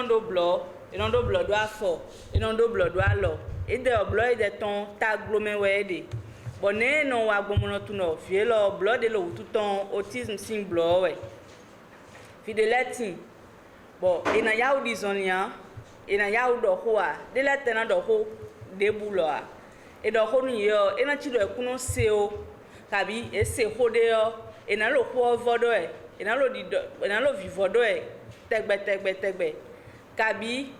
do blo e non do blo do afo e non do blo do alo e de blo e de ton taglo me we de boné non wa gbomono tu no fi lo blo de lo tu ton autisme sin blo we fi de letin bo e na yawo di zonia e na yawo do ho a de letin na do ho de bulo a e do ho ni yo e na chi do e kuno se o kabi e se ho de yo e na lo ho vodo e na lo di do e na lo vi vodo e tegbe kabi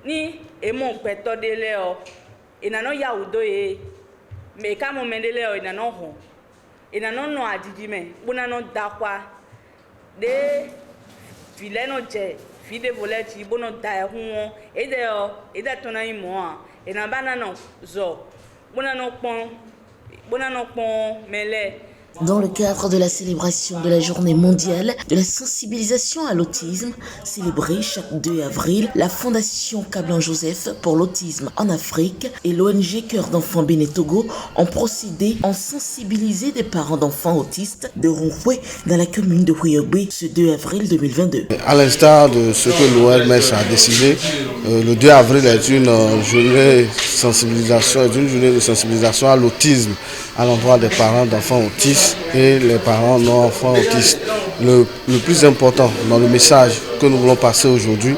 ni emo peto dele o ina no ya udo ye me ka mo mendele o ina no ho ina no no adidi me buna no dakwa de file no je fide voleti bono da hu won ede o ede to na imo a ina bana no zo buna no pon mele. Dans le cadre de la célébration de la journée mondiale de la sensibilisation à l'autisme, célébrée chaque 2 avril, la Fondation Kablan Joseph pour l'autisme en Afrique et l'ONG Cœur d'enfants Bénin Togo ont procédé en sensibiliser des parents d'enfants autistes de Ronfoué dans la commune de Huyogbé ce 2 avril 2022. À l'instar de ce que l'OMS a décidé, le 2 avril est une journée de sensibilisation à l'autisme à l'endroit des parents d'enfants autistes et les parents non-enfants autistes. Le plus important dans le message que nous voulons passer aujourd'hui,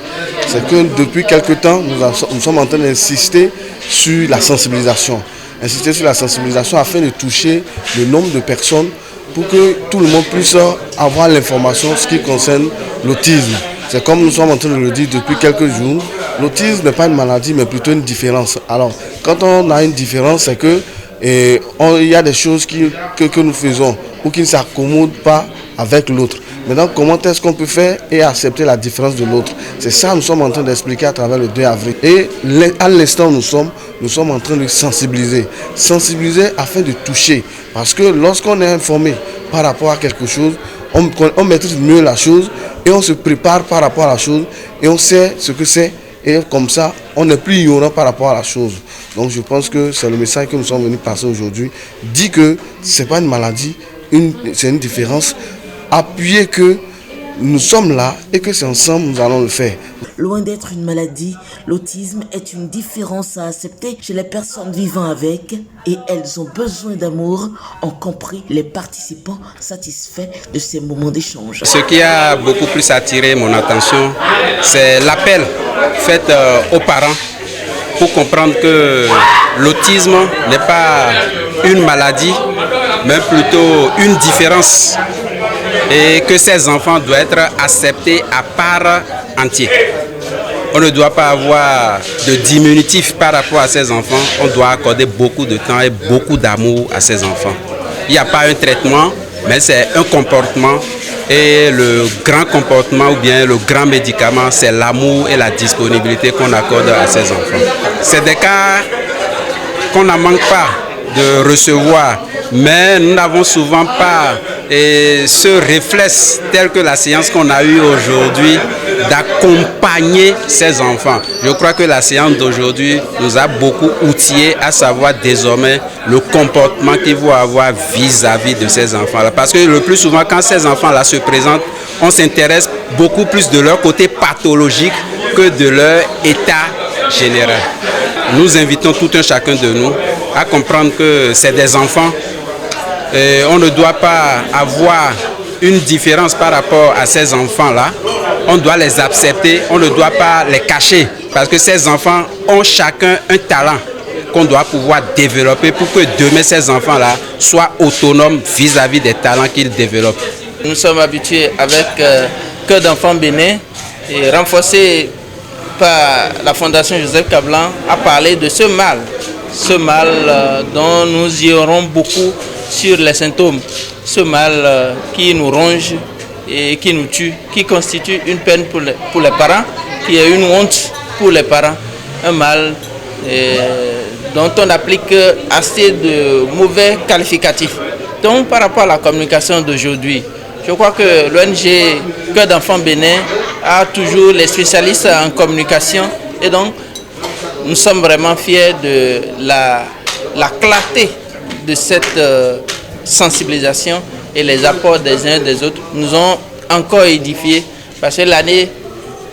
c'est que depuis quelque temps, nous sommes en train d'insister sur la sensibilisation. Insister sur la sensibilisation afin de toucher le nombre de personnes pour que tout le monde puisse avoir l'information ce qui concerne l'autisme. C'est comme nous sommes en train de le dire depuis quelques jours, l'autisme n'est pas une maladie mais plutôt une différence. Alors, quand on a une différence, c'est que il y a des choses que nous faisons ou qui ne s'accommodent pas avec l'autre. Maintenant, comment est-ce qu'on peut faire et accepter la différence de l'autre? C'est ça que nous sommes en train d'expliquer à travers le 2 avril. Et à l'instant où nous sommes en train de sensibiliser. Sensibiliser afin de toucher. Parce que lorsqu'on est informé par rapport à quelque chose, on maîtrise mieux la chose et on se prépare par rapport à la chose et on sait ce que c'est. Et comme ça, on n'est plus ignorant par rapport à la chose. Donc je pense que c'est le message que nous sommes venus passer aujourd'hui. Dit que ce n'est pas une maladie, c'est une différence. Appuyer que nous sommes là et que c'est ensemble nous allons le faire. Loin d'être une maladie, l'autisme est une différence à accepter chez les personnes vivant avec et elles ont besoin d'amour, ont compris les participants satisfaits de ces moments d'échange. Ce qui a beaucoup plus attiré mon attention, c'est l'appel fait aux parents pour comprendre que l'autisme n'est pas une maladie, mais plutôt une différence et que ces enfants doivent être acceptés à part entière. On ne doit pas avoir de diminutif par rapport à ces enfants. On doit accorder beaucoup de temps et beaucoup d'amour à ces enfants. Il n'y a pas un traitement, mais c'est un comportement. Et le grand comportement ou bien le grand médicament, c'est l'amour et la disponibilité qu'on accorde à ces enfants. C'est des cas qu'on n'en manque pas de recevoir, mais nous n'avons souvent pas ce réflexe tel que la séance qu'on a eue aujourd'hui d'accompagner ces enfants. Je crois que la séance d'aujourd'hui nous a beaucoup outillés à savoir désormais le comportement qu'ils vont avoir vis-à-vis de ces enfants-là. Parce que le plus souvent, quand ces enfants-là se présentent, on s'intéresse beaucoup plus de leur côté pathologique que de leur état général. Nous invitons tout un chacun de nous à comprendre que c'est des enfants. Et on ne doit pas avoir une différence par rapport à ces enfants-là. On doit les accepter, on ne doit pas les cacher. Parce que ces enfants ont chacun un talent qu'on doit pouvoir développer pour que demain ces enfants-là soient autonomes vis-à-vis des talents qu'ils développent. Nous sommes habitués avec Cœur d'enfants Bénin et renforcé par la Fondation Joseph Kablan à parler de ce mal dont nous irons beaucoup sur les symptômes, ce mal qui nous ronge et qui nous tue, qui constitue une peine pour les parents, qui est une honte pour les parents, un mal dont on applique assez de mauvais qualificatifs. Donc par rapport à la communication d'aujourd'hui, je crois que l'ONG Cœur d'enfants Bénin a toujours les spécialistes en communication et donc nous sommes vraiment fiers de la clarté de cette sensibilisation et les apports des uns et des autres nous ont encore édifiés parce que l'année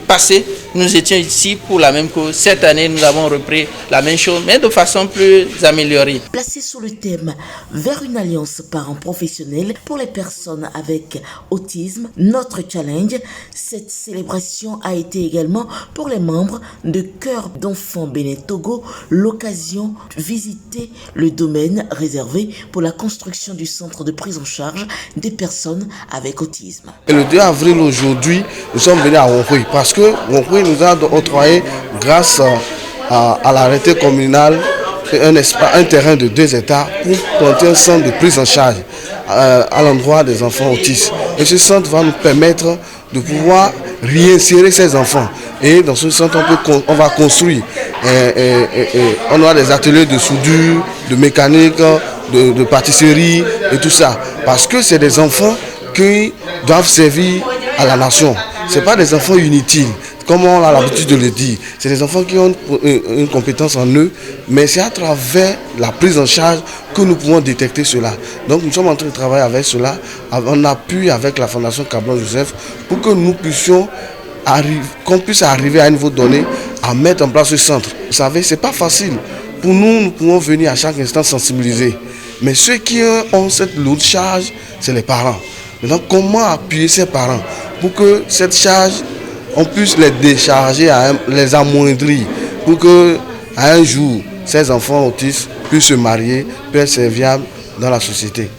passée, nous étions ici pour la même cause. Cette année, nous avons repris la même chose, mais de façon plus améliorée. Placé sous le thème « Vers une alliance parents professionnels pour les personnes avec autisme, notre challenge », cette célébration a été également pour les membres de Cœur d'enfants Bénin Togo l'occasion de visiter le domaine réservé pour la construction du centre de prise en charge des personnes avec autisme. Et le 2 avril aujourd'hui, nous sommes venus à Wonkoué parce que Wonkoué nous a octroyé, grâce à l'arrêté communal, un terrain de 2 hectares pour monter un centre de prise en charge à l'endroit des enfants autistes. Et ce centre va nous permettre de pouvoir réinsérer ces enfants. Et dans ce centre, on va construire. On aura des ateliers de soudure, de mécanique, de pâtisserie et tout ça. Parce que c'est des enfants qui doivent servir à la nation. Ce ne sont pas des enfants inutiles, comme on a l'habitude de le dire. C'est des enfants qui ont une compétence en eux, mais c'est à travers la prise en charge que nous pouvons détecter cela. Donc nous sommes en train de travailler avec cela, en appui avec la Fondation Kablan Joseph, pour que nous puissions qu'on puisse arriver à un niveau donné à mettre en place ce centre. Vous savez, ce n'est pas facile. Pour nous, nous pouvons venir à chaque instant sensibiliser. Mais ceux qui ont cette lourde charge, c'est les parents. Maintenant, comment appuyer ces parents pour que cette charge, on puisse les décharger, les amoindrir, pour que à un jour, ces enfants autistes puissent se marier, puissent être serviables dans la société.